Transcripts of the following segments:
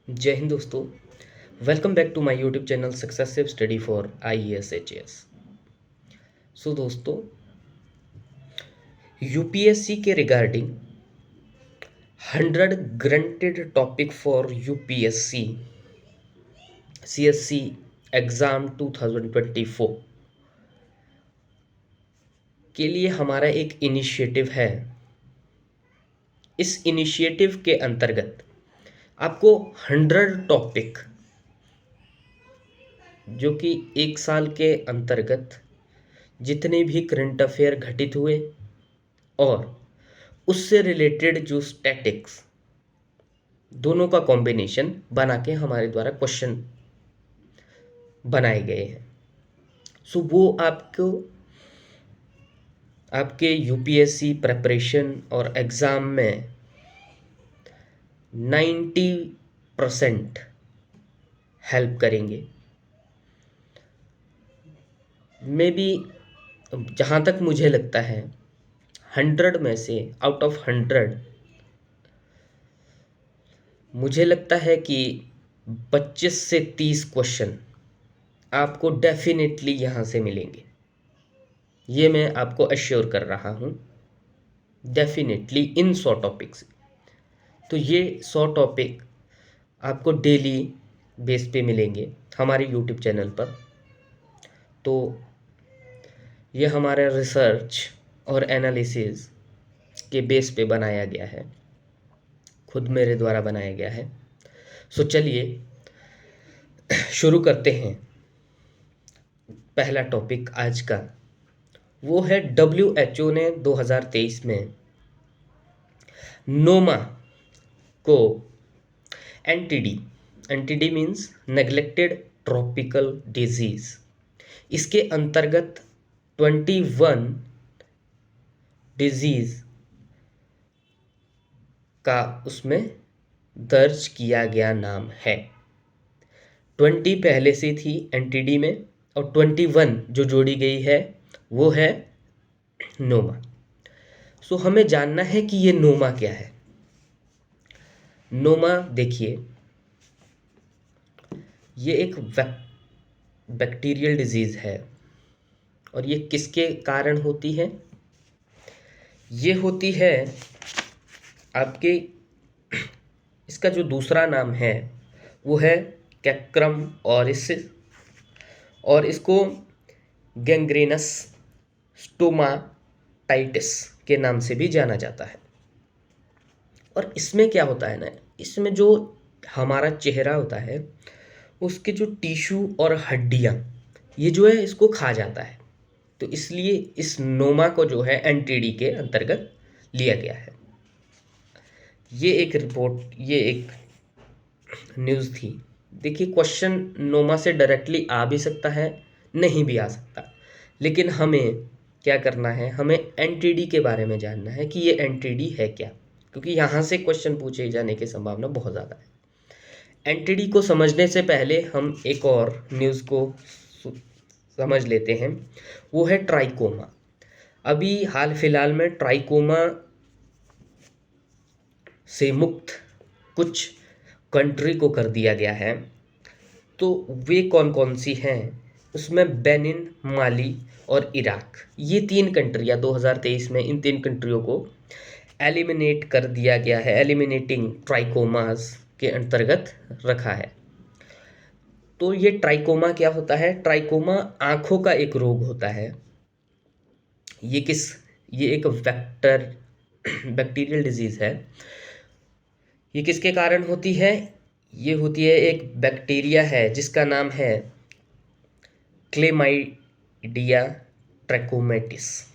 जय हिंद दोस्तों। Welcome back to my YouTube channel successive study for IAS HAS। So दोस्तों, यूपीएससी के regarding 100 guaranteed topic for UPSC CSC exam 2024 के लिए हमारा एक इनिशिएटिव है। इस इनिशिएटिव के अंतर्गत आपको 100 टॉपिक जो कि एक साल के अंतर्गत जितने भी करंट अफेयर घटित हुए और उससे रिलेटेड जो स्टैटिक्स दोनों का कॉम्बिनेशन बना के हमारे द्वारा क्वेश्चन बनाए गए हैं। सो वो आपको आपके यूपीएससी प्रिपरेशन और एग्ज़ाम में 90% हेल्प करेंगे। मे बी जहाँ तक मुझे लगता है 100 में से आउट ऑफ 100 मुझे लगता है कि 25 से 30 क्वेश्चन आपको डेफिनेटली यहाँ से मिलेंगे। ये मैं आपको अश्योर कर रहा हूँ, डेफिनेटली इन 100 टॉपिक से। तो ये 100 टॉपिक आपको डेली बेस पे मिलेंगे हमारे यूट्यूब चैनल पर। तो ये हमारा रिसर्च और एनालिसिस के बेस पे बनाया गया है, खुद मेरे द्वारा बनाया गया है। सो चलिए शुरू करते हैं। पहला टॉपिक आज का वो है WHO ने 2023 में नोमा को NTD means neglected tropical disease, इसके अंतर्गत 21 डिजीज का उसमें दर्ज किया गया नाम है। 20 पहले से थी एनटीडी में और 21 जो जोड़ी गई है वो है नोमा। सो हमें जानना है कि ये नोमा क्या है। नोमा देखिए, ये एक बैक्टीरियल डिजीज़ है और ये किसके कारण होती है? ये होती है आपके, इसका जो दूसरा नाम है वो है कैक्रम ओरिसिस और इसको गैंग्रेनस स्टोमाटाइटिस के नाम से भी जाना जाता है। और इसमें क्या होता है ना, इसमें जो हमारा चेहरा होता है उसके जो टिश्यू और हड्डियाँ ये जो है इसको खा जाता है। तो इसलिए इस नोमा को जो है एनटीडी के अंतर्गत लिया गया है। ये एक रिपोर्ट, ये एक न्यूज़ थी। देखिए, क्वेश्चन नोमा से डायरेक्टली आ भी सकता है, नहीं भी आ सकता, लेकिन हमें क्या करना है, हमें एनटीडी के बारे में जानना है कि ये एनटीडी है क्या, क्योंकि यहाँ से क्वेश्चन पूछे जाने की संभावना बहुत ज़्यादा है। एनटीडी को समझने से पहले हम एक और न्यूज़ को समझ लेते हैं, वो है ट्राइकोमा। अभी हाल फिलहाल में ट्राइकोमा से मुक्त कुछ कंट्री को कर दिया गया है। तो वे कौन कौन सी हैं? उसमें बेनिन, माली और इराक, ये 3 कंट्रियाँ 2023 में इन 3 कंट्रियों को एलिमिनेट कर दिया गया है, एलिमिनेटिंग ट्राइकोमास के अंतर्गत रखा है। तो ये ट्राइकोमा क्या होता है? ट्राइकोमा आँखों का एक रोग होता है। ये एक बैक्टीरियल डिजीज़ है। ये किसके कारण होती है? ये होती है, एक बैक्टीरिया है जिसका नाम है क्लेमाइडिया ट्रैकोमैटिस।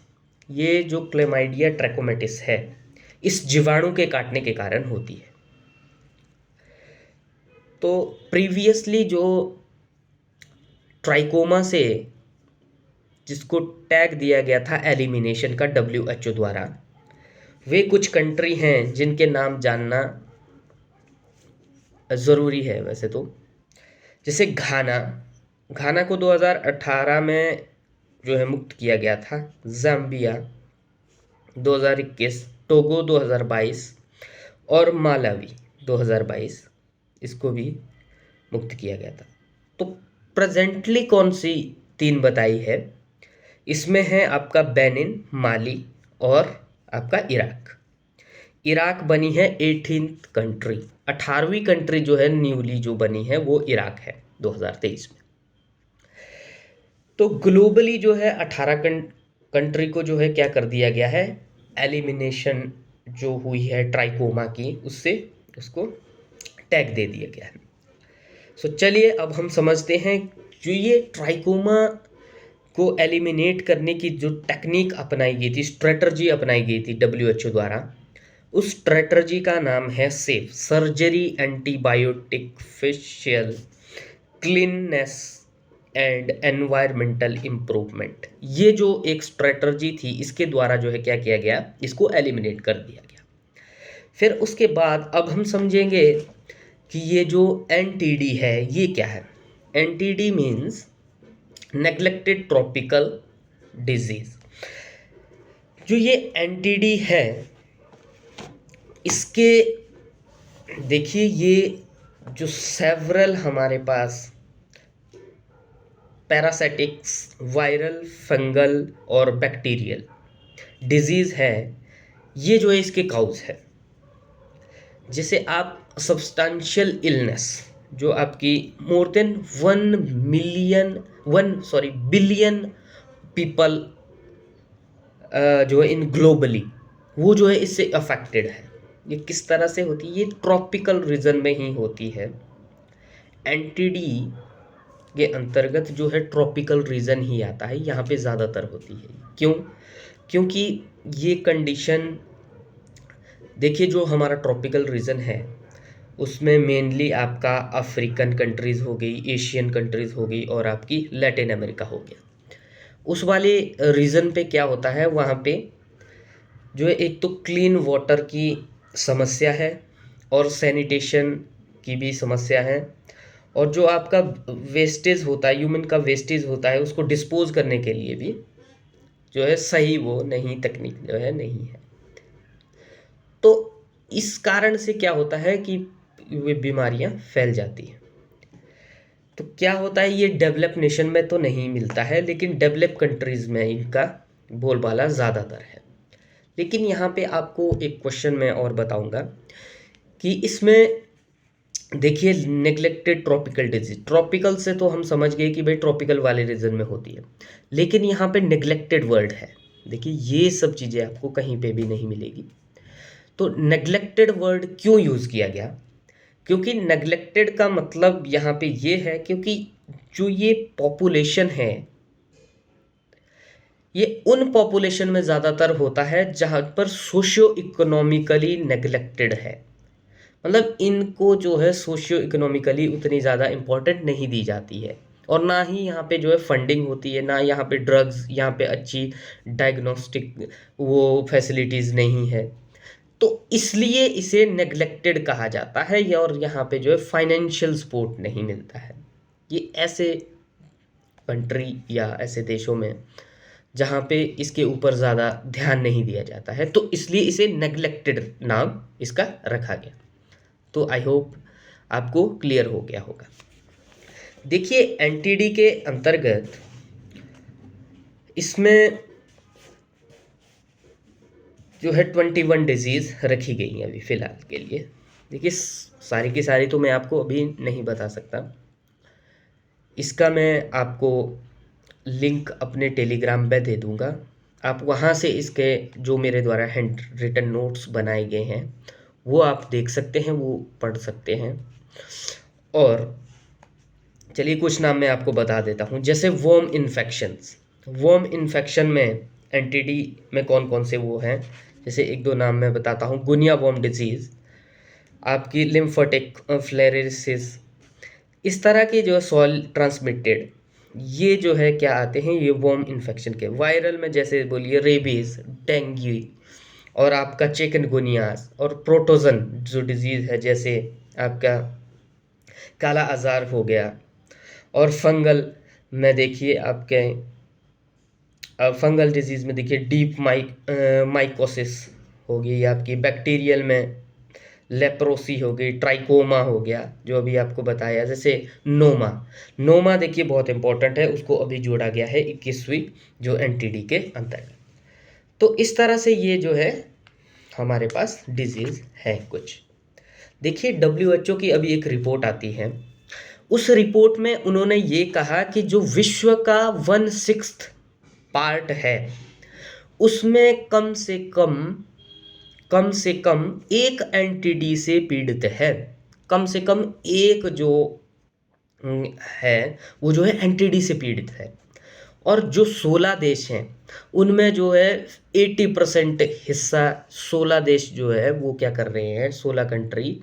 ये जो क्लेमाइडिया ट्रैकोमैटिस है, इस जीवाणु के काटने के कारण होती है। तो प्रीवियसली जो ट्राइकोमा से जिसको टैग दिया गया था एलिमिनेशन का WHO द्वारा, वे कुछ कंट्री हैं जिनके नाम जानना ज़रूरी है वैसे तो। जैसे घाना को 2018 में जो है मुक्त किया गया था, ज़ाम्बिया 2021, टोगो 2022 और मालावी 2022, इसको भी मुक्त किया गया था। तो प्रेजेंटली कौन सी 3 बताई है, इसमें है आपका बेनिन, माली और आपका इराक। इराक बनी है 18th कंट्री, 18वीं कंट्री जो है न्यूली जो बनी है वो इराक है 2023 में। तो ग्लोबली जो है 18 कंट्री को जो है क्या कर दिया गया है, एलिमिनेशन जो हुई है ट्राइकोमा की, उससे उसको टैग दे दिया गया है। सो चलिए अब हम समझते हैं जो ये ट्राइकोमा को एलिमिनेट करने की जो टेक्निक अपनाई गई थी, स्ट्रेटजी अपनाई गई थी WHO द्वारा, उस स्ट्रेटजी का नाम है safe, surgery antibiotic facial cleanness and environmental improvement. ये जो एक स्ट्रेटजी थी, इसके द्वारा जो है क्या किया गया, इसको एलिमिनेट कर दिया गया। फिर उसके बाद अब हम समझेंगे कि ये जो NTD है ये क्या है। NTD means neglected tropical disease. जो ये NTD है, इसके देखिए ये जो सेवरल हमारे पास पैरासाइटिक्स, वायरल, फंगल और बैक्टीरियल डिजीज है, ये जो है इसके काउज है। जैसे आप सब्सटेंशियल इलनेस, जो आपकी मोर देन 1 बिलियन पीपल जो है इन ग्लोबली, वो जो है इससे अफेक्टेड है। ये किस तरह से होती है, ये ट्रॉपिकल रीजन में ही होती है। NTD के अंतर्गत जो है ट्रॉपिकल रीजन ही आता है, यहाँ पे ज़्यादातर होती है। क्यों? क्योंकि ये कंडीशन देखिए, जो हमारा ट्रॉपिकल रीजन है उसमें मेनली आपका अफ्रीकन कंट्रीज़ हो गई, एशियन कंट्रीज़ हो गई और आपकी लैटिन अमेरिका हो गया। उस वाले रीजन पे क्या होता है, वहाँ पे जो है एक तो क्लीन वाटर की समस्या है और सैनिटेशन की भी समस्या है, और जो आपका वेस्टेज होता है, ह्यूमन का वेस्टेज होता है, उसको डिस्पोज करने के लिए भी जो है सही वो नहीं, तकनीक जो है नहीं है। तो इस कारण से क्या होता है कि वे बीमारियां फैल जाती हैं। तो क्या होता है, ये डेवलप नेशन में तो नहीं मिलता है, लेकिन डेवलप कंट्रीज़ में इनका बोलबाला ज़्यादातर है। लेकिन यहाँ पे आपको एक क्वेश्चन मैं और बताऊंगा कि इसमें देखिए नेग्लेक्टेड ट्रॉपिकल डिजीज, ट्रॉपिकल से तो हम समझ गए कि भाई ट्रॉपिकल वाले रीजन में होती है, लेकिन यहाँ पे नेग्लेक्टेड वर्ड है। देखिए ये सब चीज़ें आपको कहीं पे भी नहीं मिलेगी। तो नेग्लेक्टेड वर्ड क्यों यूज़ किया गया, क्योंकि नेग्लेक्टेड का मतलब यहाँ पे ये है क्योंकि जो ये पॉपुलेशन है, ये उन पॉपुलेशन में ज़्यादातर होता है जहाँ पर सोशियो इकोनॉमिकली नेग्लेक्टेड है। मतलब इनको जो है सोशियो इकोनॉमिकली उतनी ज़्यादा इम्पोर्टेंट नहीं दी जाती है, और ना ही यहाँ पे जो है फंडिंग होती है, ना यहाँ पे ड्रग्स, यहाँ पे अच्छी डायग्नोस्टिक वो फैसिलिटीज़ नहीं है। तो इसलिए इसे नेग्लेक्टेड कहा जाता है, और यहाँ पे जो है फाइनेंशियल सपोर्ट नहीं मिलता है। ये ऐसे कंट्री या ऐसे देशों में जहाँ पे इसके ऊपर ज़्यादा ध्यान नहीं दिया जाता है, तो इसलिए इसे नेग्लेक्टेड नाम इसका रखा गया। तो आई होप आपको क्लियर हो गया होगा। देखिए NTD के अंतर्गत इसमें जो है 21 डिजीज़ रखी गई हैं अभी फ़िलहाल के लिए। देखिए सारी की सारी तो मैं आपको अभी नहीं बता सकता, इसका मैं आपको लिंक अपने टेलीग्राम पे दे दूंगा। आप वहाँ से इसके जो मेरे द्वारा हैंड रिटन नोट्स बनाए गए हैं वो आप देख सकते हैं, वो पढ़ सकते हैं। और चलिए कुछ नाम मैं आपको बता देता हूँ, जैसे वर्म इन्फेक्शंस। वर्म इन्फेक्शन में NTD में कौन कौन से वो हैं, जैसे एक दो नाम मैं बताता हूँ। गुनिया वर्म डिजीज़, आपकी लिम्फोटिक फ्लेरेसिस, इस तरह के जो है सॉइल ट्रांसमिटेड, ये जो है क्या आते हैं, ये वर्म इन्फेक्शन के। वायरल में जैसे बोलिए रेबीज, डेंगू और आपका चिकनगुनियास, और प्रोटोजन जो डिजीज़ है जैसे आपका काला आज़ार हो गया। और फंगल में देखिए आपके फंगल डिजीज़ में देखिए डीप माइकोसिस होगी आपकी। बैक्टीरियल में लेप्रोसी हो गई, ट्राइकोमा हो गया जो अभी आपको बताया, जैसे नोमा। नोमा देखिए बहुत इंपॉर्टेंट है, उसको अभी जोड़ा गया है 21वीं जो एनटीडी के अंतर्गत। तो इस तरह से ये जो है हमारे पास डिजीज है कुछ। देखिए डब्ल्यूएचओ की अभी एक रिपोर्ट आती है, उस रिपोर्ट में उन्होंने ये कहा कि जो विश्व का 1/6 पार्ट है उसमें कम से कम एक एंटिटी से पीड़ित है। कम से कम एक जो है वो जो है एंटिटी से पीड़ित है। और जो 16 देश हैं उनमें जो है 80% हिस्सा, 16 देश जो है वो क्या कर रहे हैं, 16 कंट्री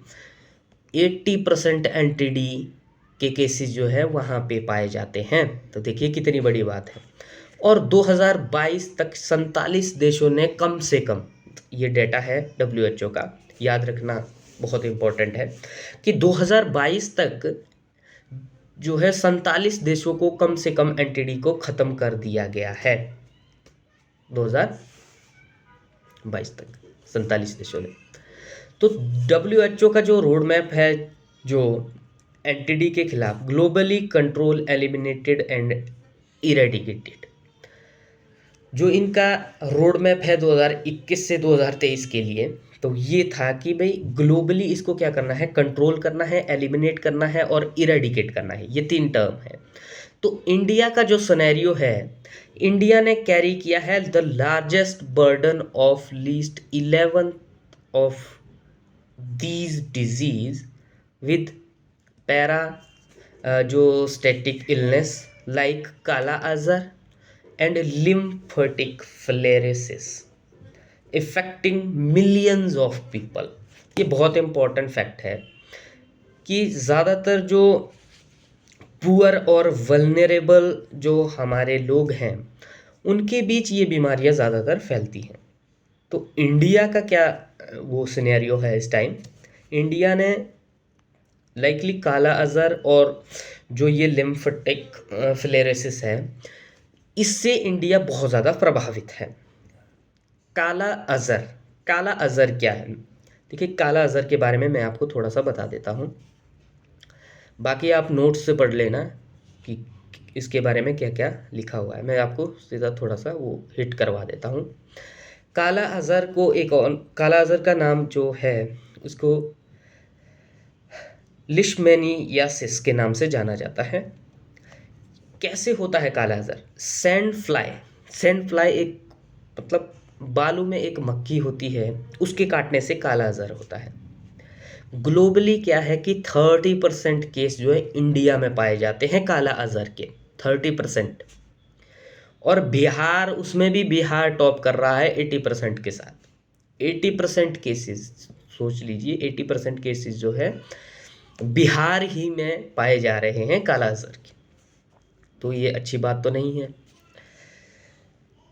80% एंटिटी के केसेस जो है वहाँ पे पाए जाते हैं। तो देखिए कितनी बड़ी बात है। और 2022 तक 47 देशों ने कम से कम, ये डेटा है डब्ल्यूएचओ का, याद रखना बहुत इम्पोर्टेंट है कि 2022 तक जो है 47 देशों को कम से कम एनटीडी को ख़त्म कर दिया गया है। 2022 तक 47 देशों ने। तो डब्ल्यूएचओ का जो रोड मैप है जो एनटीडी के खिलाफ, globally control, eliminated and eradicated, जो इनका रोड मैप है 2021 से 2023 के लिए, तो ये था कि भाई ग्लोबली इसको क्या करना है, कंट्रोल करना है, एलिमिनेट करना है और इरेडिकेट करना है। ये 3 टर्म है। तो इंडिया का जो सिनेरियो है, इंडिया ने कैरी किया है the largest burden of least 11 of these disease with parasitic illness like kala azar and lymphatic filariasis affecting millions of people. ये बहुत इंपॉर्टेंट फैक्ट है कि ज़्यादातर जो पुअर और वल्नरेबल जो हमारे लोग हैं उनके बीच ये बीमारियां ज़्यादातर फैलती हैं। तो इंडिया का क्या वो सिनेरियो है इस टाइम, इंडिया ने लाइकली काला अजहर और जो ये लिम्फेटिक फ्लेरेसिस है, इससे इंडिया बहुत ज़्यादा प्रभावित है। काला अजहर क्या है? देखिए काला अजहर के बारे में मैं आपको थोड़ा सा बता देता हूँ, बाकी आप नोट्स से पढ़ लेना कि इसके बारे में क्या क्या लिखा हुआ है। मैं आपको सीधा थोड़ा सा वो हिट करवा देता हूँ। काला अजहर का नाम जो है उसको लिशमैनियासिस के नाम से जाना जाता है। कैसे होता है काला अजहर? सैंड फ्लाई एक मतलब बालू में एक मक्खी होती है, उसके काटने से काला अजहर होता है। ग्लोबली क्या है कि 30% केस जो है इंडिया में पाए जाते हैं काला अजहर के, 30%। और बिहार, उसमें भी बिहार टॉप कर रहा है 80% के साथ। 80% केसेस, सोच लीजिए 80% केसेस जो है बिहार ही में पाए जा रहे हैं काला अजहर के। तो ये अच्छी बात तो नहीं है।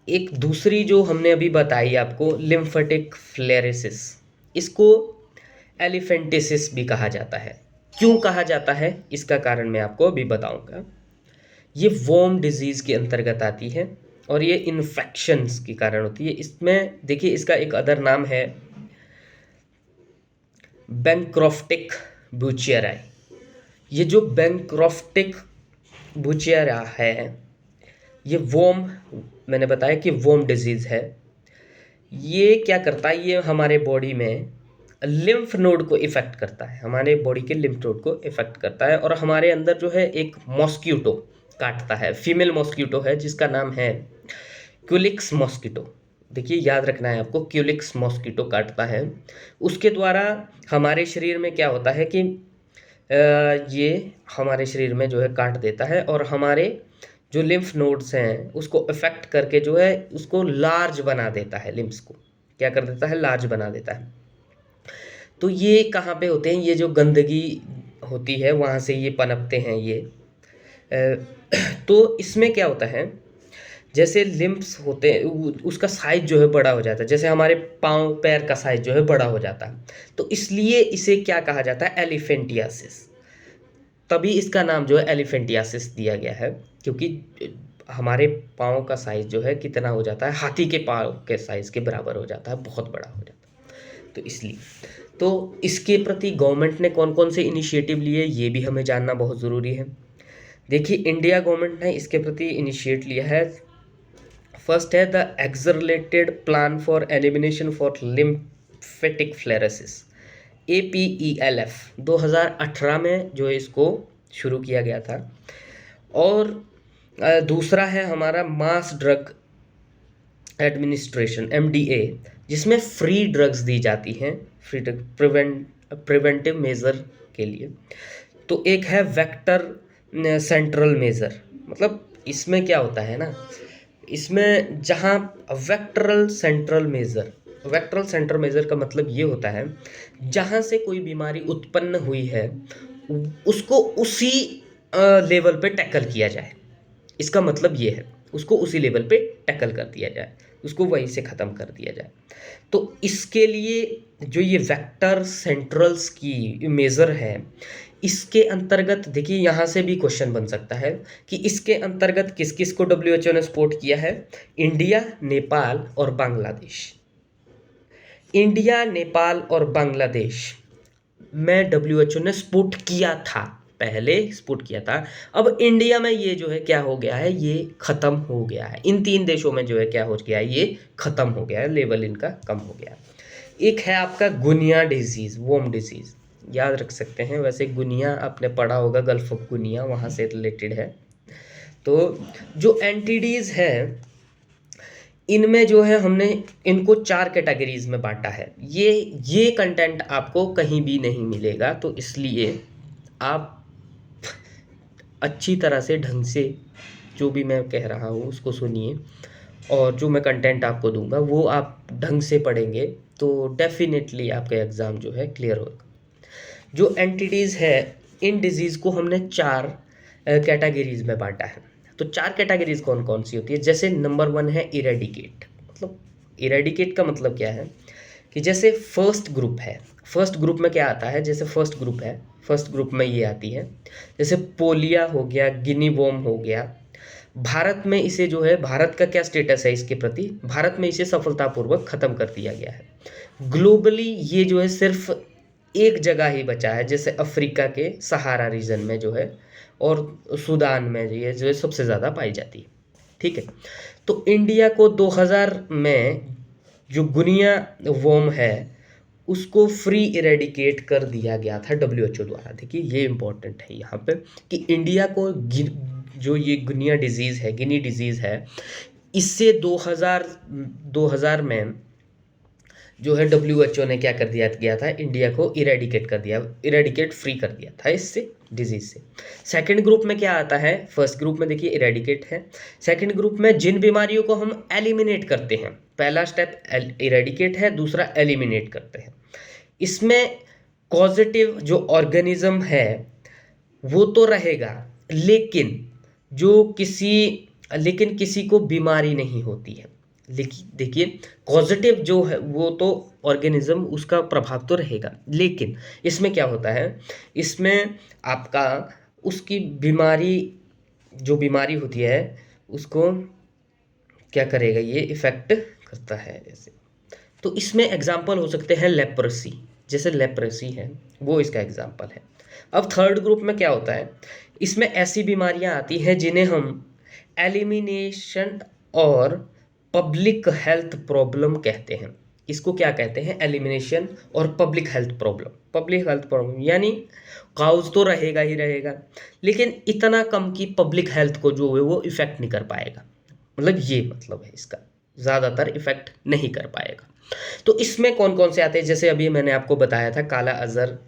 एक दूसरी जो हमने अभी बताई आपको, लिम्फेटिक फ्लेरेसिस, इसको एलिफेंटिसिस भी कहा जाता है। क्यों कहा जाता है इसका कारण मैं आपको अभी बताऊंगा। ये वॉर्म डिजीज के अंतर्गत आती है और ये इन्फेक्शंस के कारण होती है। इसमें देखिए इसका एक अदर नाम है बैंक्रोफ्टिक बुचियराई। ये जो बैंक्रोफ्टिक बुचियरा है, ये वॉर्म, मैंने बताया कि वॉर्म डिजीज़ है। ये क्या करता है, ये हमारे बॉडी में लिम्फ नोड को इफ़ेक्ट करता है, हमारे बॉडी के लिम्फ नोड को इफ़ेक्ट करता है। और हमारे अंदर जो है एक मॉस्क्यूटो काटता है, फीमेल मॉस्क्यूटो है जिसका नाम है क्यूलिक्स मॉस्क्यूटो। देखिए याद रखना है आपको, क्यूलिक्स मॉस्क्यूटो काटता है। उसके द्वारा हमारे शरीर में क्या होता है कि ये हमारे शरीर में जो है काट देता है और हमारे जो लिम्फ नोड्स हैं उसको अफेक्ट करके जो है उसको लार्ज बना देता है, लिम्फ्स को क्या कर देता है, लार्ज बना देता है। तो ये कहाँ पे होते हैं, ये जो गंदगी होती है वहाँ से ये पनपते हैं ये। तो इसमें क्या होता है, जैसे लिम्फ्स होते हैं उसका साइज जो है बड़ा हो जाता है, जैसे हमारे पाँव पैर का साइज जो है बड़ा हो जाता है। तो इसलिए इसे क्या कहा जाता है, एलिफेंटियासिस। तभी इसका नाम जो है एलिफेंटियासिस दिया गया है, क्योंकि हमारे पाँव का साइज जो है कितना हो जाता है, हाथी के पाँव के साइज के बराबर हो जाता है, बहुत बड़ा हो जाता है। तो इसलिए तो इसके प्रति गवर्नमेंट ने कौन कौन से इनिशिएटिव लिए ये भी हमें जानना बहुत ज़रूरी है। देखिए इंडिया गवर्नमेंट ने इसके प्रति इनिशिएट लिया है। फर्स्ट है the accelerated plan for elimination for lymphatic filariasis, APELF, 2018 में जो है इसको शुरू किया गया था। और दूसरा है हमारा मास ड्रग एडमिनिस्ट्रेशन, MDA, जिसमें फ्री ड्रग्स दी जाती हैं, फ्री ड्रग प्रिवेंटिव मेज़र के लिए। तो एक है वेक्टर सेंट्रल मेज़र, मतलब इसमें क्या होता है ना, इसमें जहाँ वेक्टरल सेंट्रल मेज़र का मतलब ये होता है जहाँ से कोई बीमारी उत्पन्न हुई है उसको उसी लेवल पे टैकल किया जाए। इसका मतलब ये है उसको उसी लेवल पे टैकल कर दिया जाए, उसको वहीं से ख़त्म कर दिया जाए। तो इसके लिए जो ये वेक्टर सेंट्रल्स की मेज़र है, इसके अंतर्गत देखिए यहाँ से भी क्वेश्चन बन सकता है कि इसके अंतर्गत किस किस को WHO ने सपोर्ट किया है। इंडिया, नेपाल और बांग्लादेश। इंडिया, नेपाल और बांग्लादेश में WHO ने सपोर्ट किया था, पहले सपोर्ट किया था। अब इंडिया में ये जो है क्या हो गया है, ये ख़त्म हो गया है। इन 3 देशों में जो है क्या हो गया है, ये ख़त्म हो गया है, लेवल इनका कम हो गया है। एक है आपका गुनिया डिजीज़, वोम डिजीज़, याद रख सकते हैं। वैसे गुनिया आपने पढ़ा होगा, गल्फ ऑफ गुनिया, वहाँ से रिलेटेड है। तो जो एंटिडीज़ है इनमें जो है हमने इनको 4 कैटेगरीज में बांटा है। ये कंटेंट आपको कहीं भी नहीं मिलेगा, तो इसलिए आप अच्छी तरह से ढंग से जो भी मैं कह रहा हूँ उसको सुनिए, और जो मैं कंटेंट आपको दूंगा वो आप ढंग से पढ़ेंगे तो डेफिनेटली आपका एग्ज़ाम जो है क्लियर होगा। जो एंटिटीज़ है, इन डिजीज़ को हमने 4 कैटेगरीज में बांटा है। तो 4 कैटेगरीज कौन कौन सी होती है, जैसे नंबर 1 है इरेडिकेट। मतलब इरेडिकेट का मतलब क्या है कि जैसे फर्स्ट ग्रुप है, फर्स्ट ग्रुप में क्या आता है, जैसे फर्स्ट ग्रुप है, फर्स्ट ग्रुप में ये आती है जैसे पोलिया हो गया, गिनी वॉर्म हो गया। भारत में इसे जो है, भारत का क्या स्टेटस है इसके प्रति, भारत में इसे सफलतापूर्वक ख़त्म कर दिया गया है। ग्लोबली ये जो है सिर्फ एक जगह ही बचा है, जैसे अफ्रीका के सहारा रीजन में जो है, और सूडान में ये जो है सबसे ज़्यादा पाई जाती है। ठीक है, तो इंडिया को 2000 में जो गुनिया वॉर्म है उसको फ्री इरेडिकेट कर दिया गया था WHO द्वारा। देखिए ये इम्पोर्टेंट है यहाँ पे कि इंडिया को जो ये गुनिया डिजीज़ है, गिनी डिजीज़ है, इससे 2000 में जो है WHO ने क्या कर दिया गया था, इंडिया को इरेडिकेट कर दिया, इरेडिकेट फ्री कर दिया था इससे, डिजीज़ से। सेकंड ग्रुप में क्या आता है, फर्स्ट ग्रुप में देखिए इरेडिकेट है, सेकंड ग्रुप में जिन बीमारियों को हम एलिमिनेट करते हैं, पहला स्टेप इरेडिकेट है, दूसरा एलिमिनेट करते हैं। इसमें पॉजिटिव जो ऑर्गेनिज्म है वो तो रहेगा, लेकिन किसी को बीमारी नहीं होती है। लेकिन देखिए पॉजिटिव जो है वो तो ऑर्गेनिज्म, उसका प्रभाव तो रहेगा, लेकिन इसमें क्या होता है, इसमें आपका उसकी जो बीमारी होती है उसको क्या करेगा, ये इफ़ेक्ट करता है जैसे। तो इसमें एग्जाम्पल हो सकते हैं लेप्रेसी, जैसे लेप्रेसी है वो इसका एग्जाम्पल है। अब थर्ड ग्रुप में क्या होता है, इसमें ऐसी बीमारियां आती हैं जिन्हें हम एलिमिनेशन और पब्लिक हेल्थ प्रॉब्लम कहते हैं। इसको क्या कहते हैं, एलिमिनेशन और पब्लिक हेल्थ प्रॉब्लम यानी काउज तो रहेगा ही रहेगा, लेकिन इतना कम कि पब्लिक हेल्थ को जो है वो इफ़ेक्ट नहीं कर पाएगा। मतलब ये मतलब है इसका, ज़्यादातर इफ़ेक्ट नहीं कर पाएगा। तो इसमें कौन कौन से आते हैं, जैसे अभी मैंने आपको बताया था काला अजहर,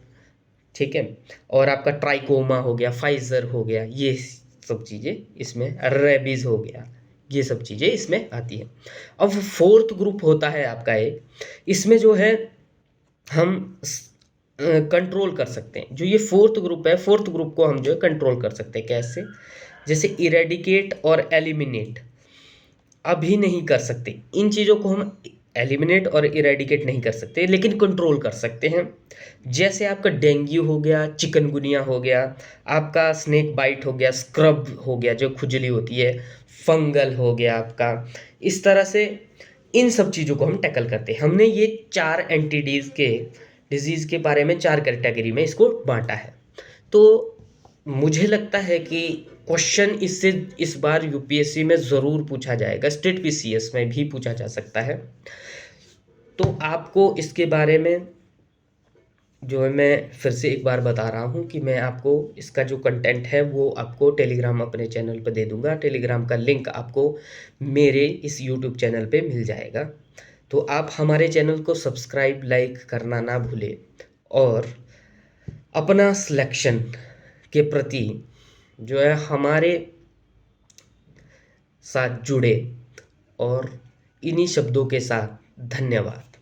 ठीक है, और आपका ट्राइकोमा हो गया, फाइजर हो गया, ये सब चीज़ें इसमें, रेबीज हो गया, ये सब चीज़ें इसमें आती हैं। अब फोर्थ ग्रुप होता है आपका एक, इसमें जो है हम कंट्रोल कर सकते हैं। जो ये फोर्थ ग्रुप है, फोर्थ ग्रुप को हम जो है कंट्रोल कर सकते हैं, कैसे, जैसे इरेडिकेट और एलिमिनेट अभी नहीं कर सकते, इन चीज़ों को हम एलिमिनेट और इरेडिकेट नहीं कर सकते, लेकिन कंट्रोल कर सकते हैं। जैसे आपका डेंगू हो गया, चिकनगुनिया हो गया, आपका स्नेक बाइट हो गया, स्क्रब हो गया जो खुजली होती है, फंगल हो गया आपका, इस तरह से इन सब चीज़ों को हम टैकल करते हैं। हमने ये 4 एंटिटीज़ के डिजीज़ के बारे में 4 कैटेगरी में इसको बाँटा है। तो मुझे लगता है कि क्वेश्चन इससे इस बार यूपीएससी में ज़रूर पूछा जाएगा, स्टेट पीसीएस में भी पूछा जा सकता है। तो आपको इसके बारे में जो है मैं फिर से एक बार बता रहा हूँ कि मैं आपको इसका जो कंटेंट है वो आपको टेलीग्राम अपने चैनल पे दे दूँगा। टेलीग्राम का लिंक आपको मेरे इस यूट्यूब चैनल पे मिल जाएगा। तो आप हमारे चैनल को सब्सक्राइब, लाइक करना ना भूलें और अपना सिलेक्शन के प्रति जो है हमारे साथ जुड़े। और इन्हीं शब्दों के साथ धन्यवाद।